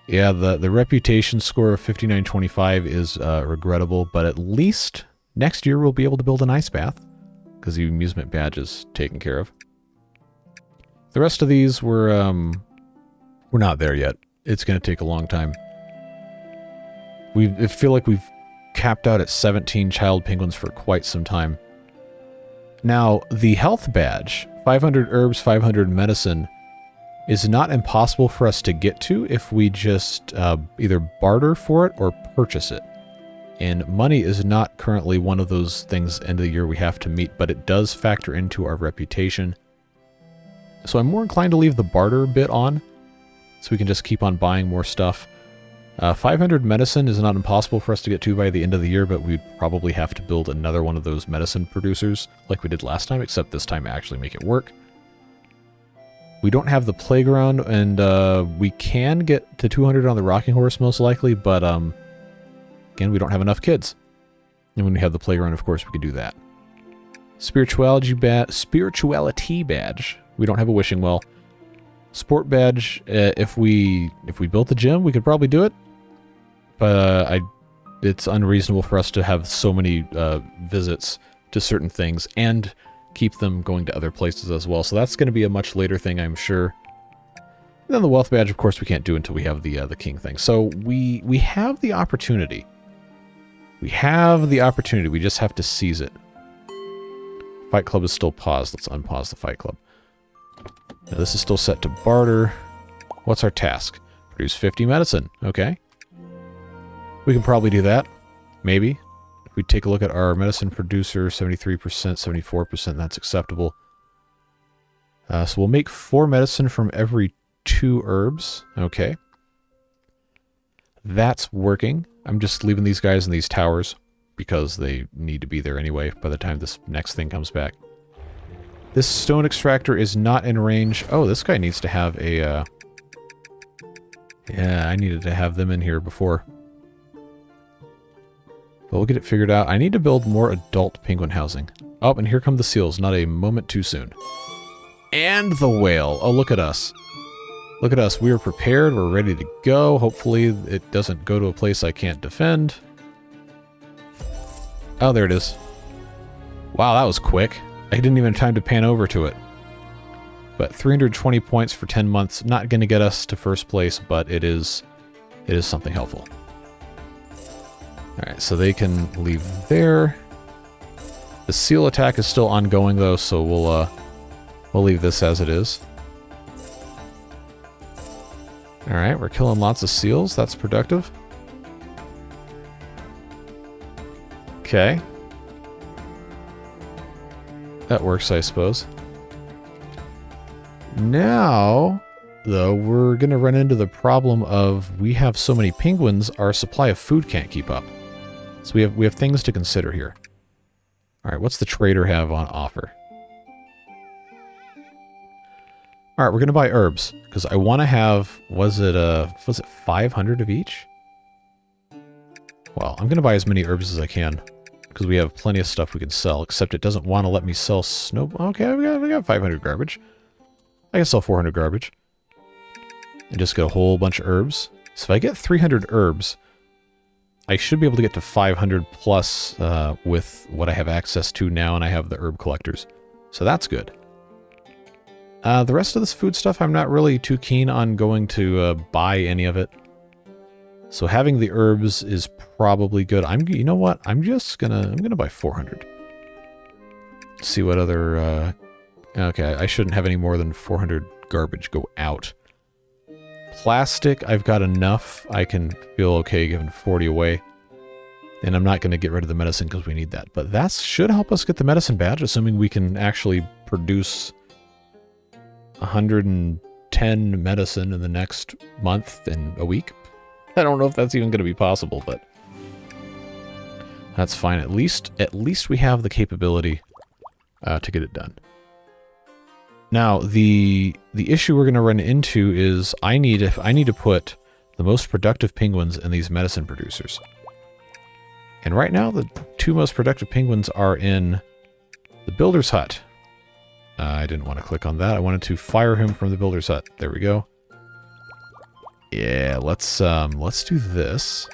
Speaker 1: Yeah, the reputation score of 5925 is regrettable, but at least next year we'll be able to build an ice bath, because the amusement badge is taken care of. The rest of these we're not there yet. It's going to take a long time. I feel like we've capped out at 17 child penguins for quite some time. Now, the health badge, 500 herbs, 500 medicine, is not impossible for us to get to if we just either barter for it or purchase it. And money is not currently one of those things end of the year we have to meet, but it does factor into our reputation. So I'm more inclined to leave the barter bit on, so we can just keep on buying more stuff. 500 medicine is not impossible for us to get to by the end of the year, but we'd probably have to build another one of those medicine producers like we did last time, except this time actually make it work. We don't have the playground, and we can get to 200 on the rocking horse most likely, but again, we don't have enough kids. And when we have the playground, of course, we can do that. Spirituality badge. We don't have a wishing well. Sport badge. If we built the gym, we could probably do it. But it's unreasonable for us to have so many visits to certain things and keep them going to other places as well. So that's going to be a much later thing, I'm sure. And then the wealth badge, of course, we can't do until we have the king thing. So we have the opportunity. We have the opportunity. We just have to seize it. Fight Club is still paused. Let's unpause the Fight Club. Now this is still set to barter. What's our task? Produce 50 medicine. Okay. We can probably do that. Maybe. If we take a look at our medicine producer, 73%, 74%, that's acceptable. So we'll make 4 medicine from every 2 herbs. Okay. That's working. I'm just leaving these guys in these towers because they need to be there anyway by the time this next thing comes back. This stone extractor is not in range. Oh, this guy needs to have a... Yeah, I needed to have them in here before. But we'll get it figured out. I need to build more adult penguin housing. Oh, and here come the seals. Not a moment too soon. And the whale. Oh, look at us. Look at us. We are prepared. We're ready to go. Hopefully it doesn't go to a place I can't defend. Oh, there it is. Wow, that was quick. I didn't even have time to pan over to it. But 320 points for 10 months. Not going to get us to first place, but it is it is something helpful. Alright, so they can leave there. The seal attack is still ongoing though, so we'll leave this as it is. Alright, we're killing lots of seals. That's productive. Okay. That works, I suppose. Now, though, we're going to run into the problem of we have so many penguins, our supply of food can't keep up. So we have things to consider here. Alright, what's the trader have on offer? Alright, we're going to buy herbs, because I want to have, was it 500 of each? Well, I'm going to buy as many herbs as I can, because we have plenty of stuff we can sell, except it doesn't want to let me sell snow... Okay, we got 500 garbage. I can sell 400 garbage. And just get a whole bunch of herbs. So if I get 300 herbs, I should be able to get to 500 plus with what I have access to now, and I have the herb collectors. So that's good. The rest of this food stuff, I'm not really too keen on going to buy any of it. So having the herbs is probably good. You know what? I'm gonna buy 400. See what other, okay, I shouldn't have any more than 400 garbage go out. Plastic, I've got enough. I can feel okay giving 40 away. And I'm not going to get rid of the medicine because we need that. But that should help us get the medicine badge, assuming we can actually produce 110 medicine in the next month and a week. I don't know if that's even going to be possible, but that's fine. At least we have the capability to get it done. Now, the issue we're going to run into is I need to put the most productive penguins in these medicine producers. And right now, the two most productive penguins are in the builder's hut. I didn't want to click on that. I wanted to fire him from the builder's hut. There we go. Yeah, let's do this.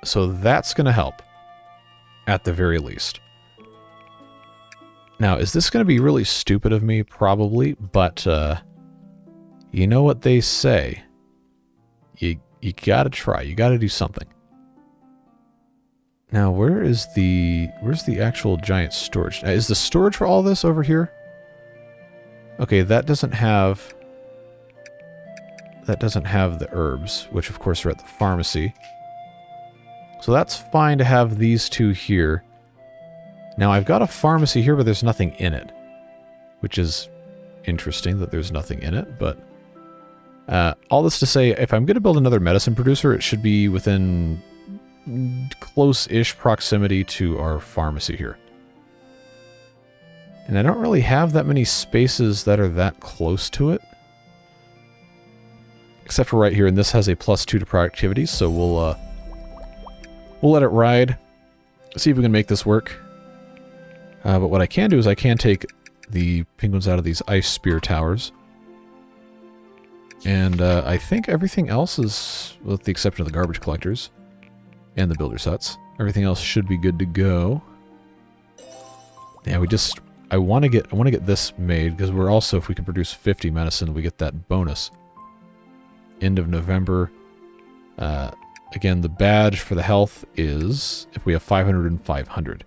Speaker 1: So that's going to help, at the very least. Now, is this going to be really stupid of me? Probably, but you know what they say. You gotta try. You gotta do something. Now, where's the actual giant storage? Is the storage for all this over here? Okay, that doesn't have the herbs, which of course are at the pharmacy. So that's fine to have these two here. Now, I've got a pharmacy here, but there's nothing in it. Which is interesting that there's nothing in it, but... all this to say, if I'm going to build another medicine producer, it should be within close-ish proximity to our pharmacy here. And I don't really have that many spaces that are that close to it. Except for right here, and this has a +2 to productivity, so we'll let it ride. See if we can make this work. But what I can do is I can take the penguins out of these ice spear towers. And I think everything else is, with the exception of the garbage collectors and the builder's huts, everything else should be good to go. Yeah, I want to get this made, because we're also, if we can produce 50 medicine, we get that bonus. End of November. Again, the badge for the health is if we have 500 and 500.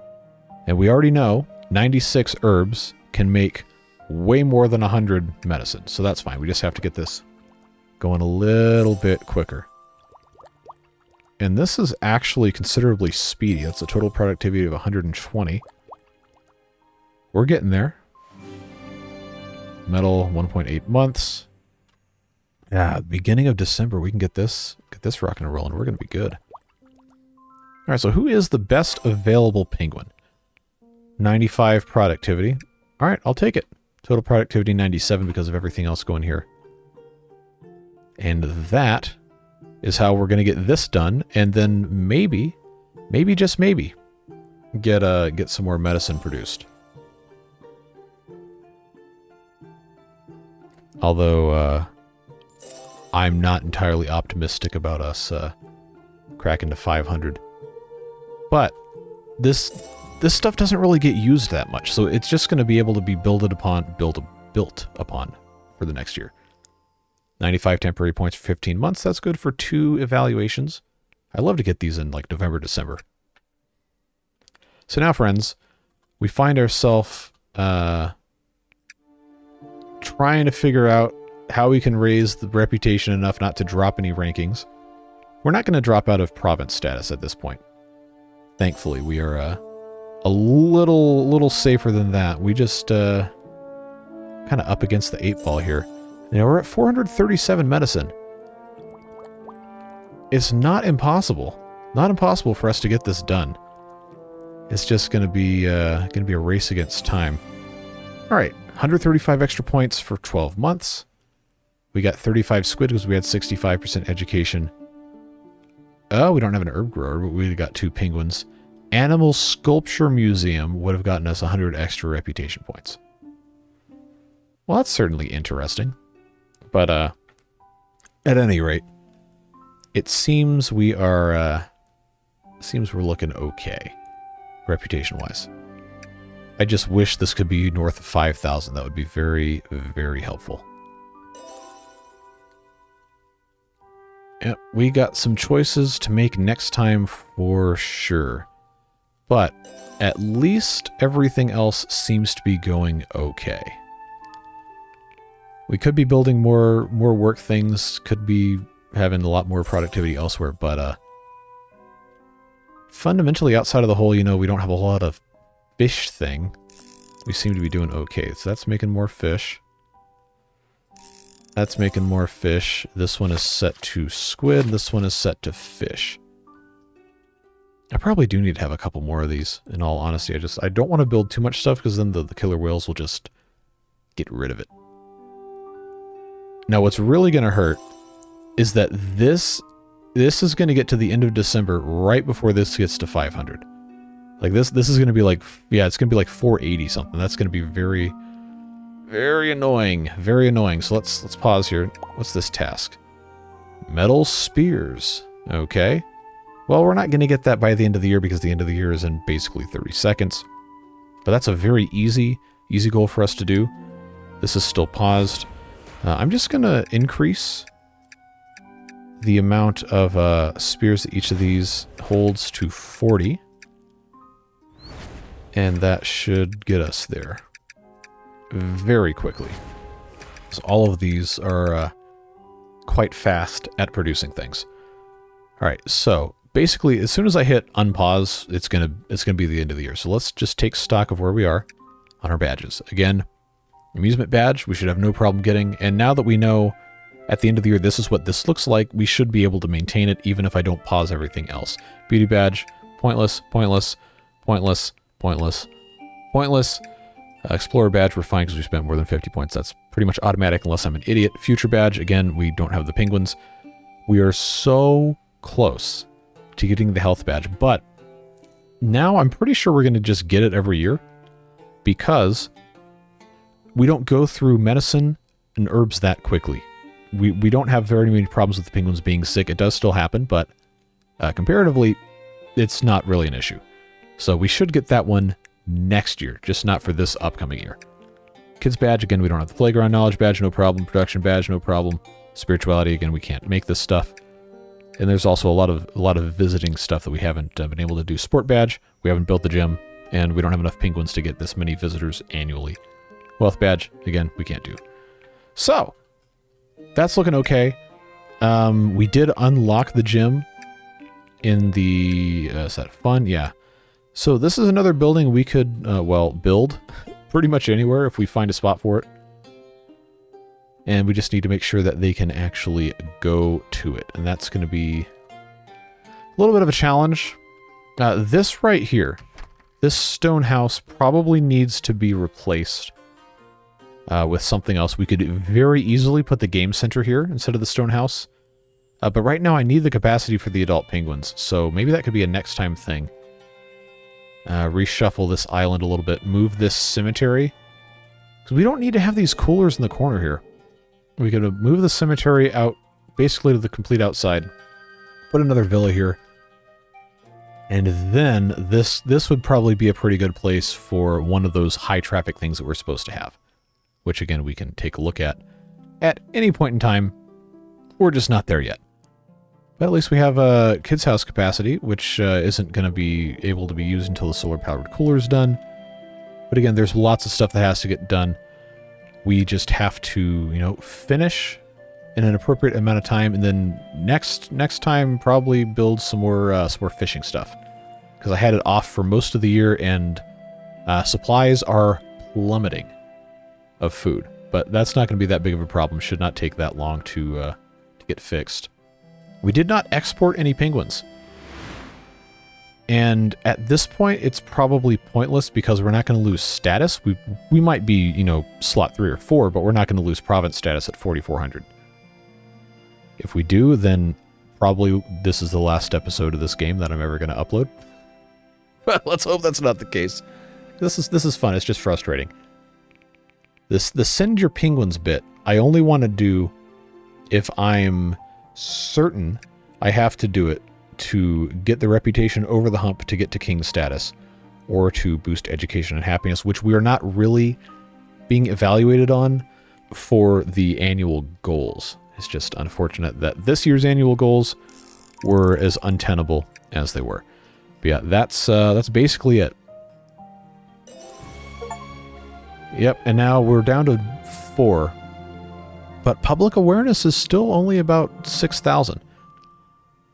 Speaker 1: And we already know 96 herbs can make way more than 100 medicine. So that's fine. We just have to get this going a little bit quicker. And this is actually considerably speedy. That's a total productivity of 120. We're getting there. Metal, 1.8 months. Yeah, beginning of December, we can get this rocking and rolling. We're going to be good. All right, so who is the best available penguin? 95 productivity. All right, I'll take it. Total productivity 97 because of everything else going here. And that is how we're going to get this done, and then maybe just maybe, get some more medicine produced. Although I'm not entirely optimistic about us cracking to 500. But this stuff doesn't really get used that much, so it's just going to be able to be built upon for the next year. 95 temporary points for 15 months. That's good for 2 evaluations. I love to get these in like November, December. So now, friends, we find ourselves trying to figure out how we can raise the reputation enough not to drop any rankings. We're not going to drop out of province status at this point. Thankfully, we are a little safer than that. We just kind of up against the 8 ball here. Now we're at 437 medicine. It's not impossible. Not impossible for us to get this done. It's just going to be a race against time. All right, 135 extra points for 12 months. We got 35 squid because we had 65% education. Oh, we don't have an herb grower, but we got 2 penguins. Animal Sculpture Museum would have gotten us 100 extra reputation points. Well, that's certainly interesting. But at any rate, it seems we are seems we're looking okay, reputation-wise. I just wish this could be north of 5,000. That would be very, very helpful. Yep, we got some choices to make next time for sure. But at least everything else seems to be going okay. We could be building more work things, could be having a lot more productivity elsewhere, but fundamentally outside of the whole, you know, we don't have a lot of fish thing. We seem to be doing okay. So that's making more fish. That's making more fish. This one is set to squid. This one is set to fish. I probably do need to have a couple more of these, in all honesty. I don't want to build too much stuff because then the killer whales will just get rid of it. Now, what's really going to hurt is that this is going to get to the end of December right before this gets to 500. Like this is going to be like, yeah, it's going to be like 480 something. That's going to be very, very annoying. Very annoying. So let's pause here. What's this task? Metal spears. Okay. Well, we're not going to get that by the end of the year because the end of the year is in basically 30 seconds. But that's a very easy goal for us to do. This is still paused. I'm just going to increase the amount of spears that each of these holds to 40. And that should get us there very quickly. So all of these are quite fast at producing things. All right, so basically, as soon as I hit unpause, it's gonna be the end of the year. So let's just take stock of where we are on our badges. Again, amusement badge, we should have no problem getting. And now that we know at the end of the year, this is what this looks like, we should be able to maintain it even if I don't pause everything else. Beauty badge, pointless, pointless, pointless, pointless, pointless. Explorer badge, we're fine because we spent more than 50 points. That's pretty much automatic unless I'm an idiot. Future badge, again, we don't have the penguins. We are so close to getting the health badge, but now I'm pretty sure we're going to just get it every year because we don't go through medicine and herbs that quickly. We don't have very many problems with the penguins being sick. It does still happen, but comparatively, it's not really an issue. So we should get that one next year, just not for this upcoming year. Kids badge, again, we don't have the playground knowledge badge, no problem. Production badge, no problem. Spirituality, again, we can't make this stuff. And there's also a lot of visiting stuff that we haven't been able to do. Sport badge, we haven't built the gym, and we don't have enough penguins to get this many visitors annually. Wealth badge, again, we can't do. So, that's looking okay. We did unlock the gym in the... is that fun? Yeah. So this is another building we could, well, build pretty much anywhere if we find a spot for it. And we just need to make sure that they can actually go to it. And that's going to be a little bit of a challenge. This right here, this stone house probably needs to be replaced with something else. We could very easily put the game center here instead of the stone house. But right now I need the capacity for the adult penguins. So maybe that could be a next time thing. Reshuffle this island a little bit. Move this cemetery. Because we don't need to have these coolers in the corner here. We could move the cemetery out basically to the complete outside. Put another villa here. And then this would probably be a pretty good place for one of those high traffic things that we're supposed to have. Which again we can take a look at any point in time we're just not there yet. But at least we have a kid's house capacity, which isn't going to be able to be used until the solar-powered cooler is done. But again, there's lots of stuff that has to get done. We just have to, you know, finish in an appropriate amount of time, and then next time probably build some more fishing stuff, because I had it off for most of the year, and supplies are plummeting of food. But that's not going to be that big of a problem. Should not take that long to get fixed. We did not export any penguins. And at this point, it's probably pointless because we're not going to lose status. We might be, you know, slot 3 or 4, but we're not going to lose province status at 4,400. If we do, then probably this is the last episode of this game that I'm ever going to upload. But let's hope that's not the case. This is fun. It's just frustrating. The send your penguins bit, I only want to do if I'm certain I have to do it to get the reputation over the hump to get to king status, or to boost education and happiness, which we are not really being evaluated on for the annual goals. It's just unfortunate that this year's annual goals were as untenable as they were. But yeah, that's basically it. Yep, and now we're down to 4. But public awareness is still only about 6,000.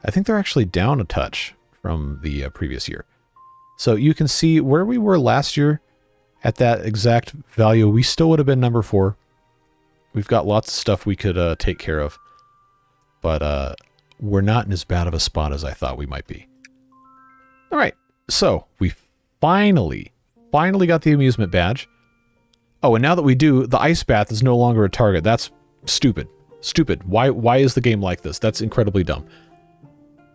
Speaker 1: I think they're actually down a touch from the previous year. So you can see where we were last year at that exact value. We still would have been number 4. We've got lots of stuff we could take care of. But we're not in as bad of a spot as I thought we might be. All right, so we finally got the amusement badge. Oh, and now that we do, the ice bath is no longer a target. That's stupid. Stupid. Why is the game like this? That's incredibly dumb.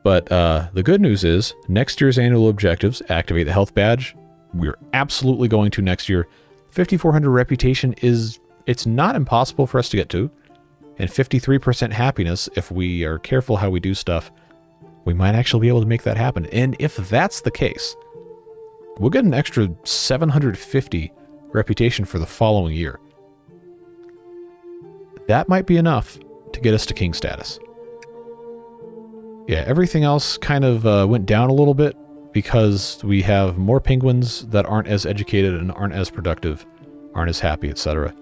Speaker 1: But the good news is, next year's annual objectives, activate the health badge. We're absolutely going to next year. 5,400 reputation it's not impossible for us to get to. And 53% happiness, if we are careful how we do stuff, we might actually be able to make that happen. And if that's the case, we'll get an extra 750 reputation for the following year. That might be enough to get us to king status. Yeah, everything else kind of went down a little bit because we have more penguins that aren't as educated and aren't as productive, aren't as happy, etc.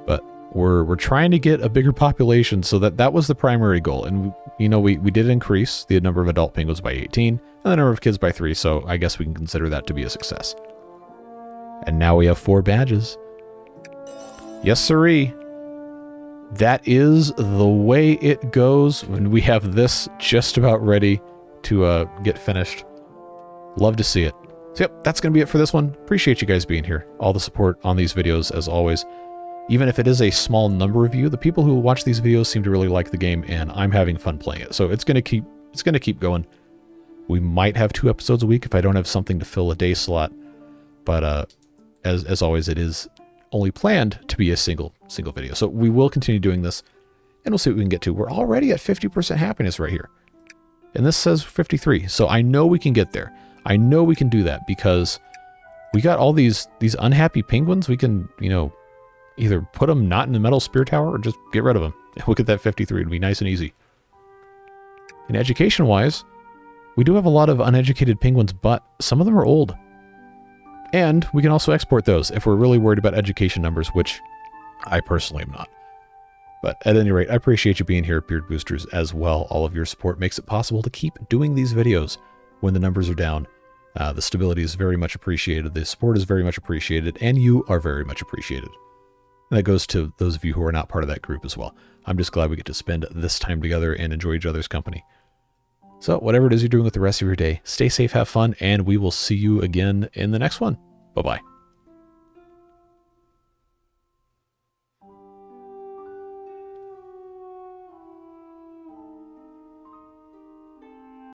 Speaker 1: But we're trying to get a bigger population, so that was the primary goal. And you know, we did increase the number of adult penguins by 18 and the number of kids by 3, so I guess we can consider that to be a success. And now we have 4 badges. Yes, sirree. That is the way it goes when we have this just about ready to get finished. Love to see it. So yep, that's going to be it for this one. Appreciate you guys being here. All the support on these videos, as always. Even if it is a small number of you, the people who watch these videos seem to really like the game, and I'm having fun playing it. So it's going to keep going. We might have 2 episodes a week if I don't have something to fill a day slot. But as always, it is only planned to be a single video. So we will continue doing this, and we'll see what we can get to. We're already at 50% happiness right here. And this says 53. So I know we can get there. I know we can do that because we got all these unhappy penguins. We can, you know, either put them not in the metal spear tower or just get rid of them. And we'll get that 53. It'll be nice and easy. And education-wise, we do have a lot of uneducated penguins, but some of them are old. And we can also export those if we're really worried about education numbers, which I personally am not. But at any rate, I appreciate you being here, Beard Boosters, as well. All of your support makes it possible to keep doing these videos when the numbers are down. The stability is very much appreciated, the support is very much appreciated, and you are very much appreciated. And that goes to those of you who are not part of that group as well. I'm just glad we get to spend this time together and enjoy each other's company. So whatever it is you're doing with the rest of your day, stay safe, have fun, and we will see you again in the next one. Bye-bye.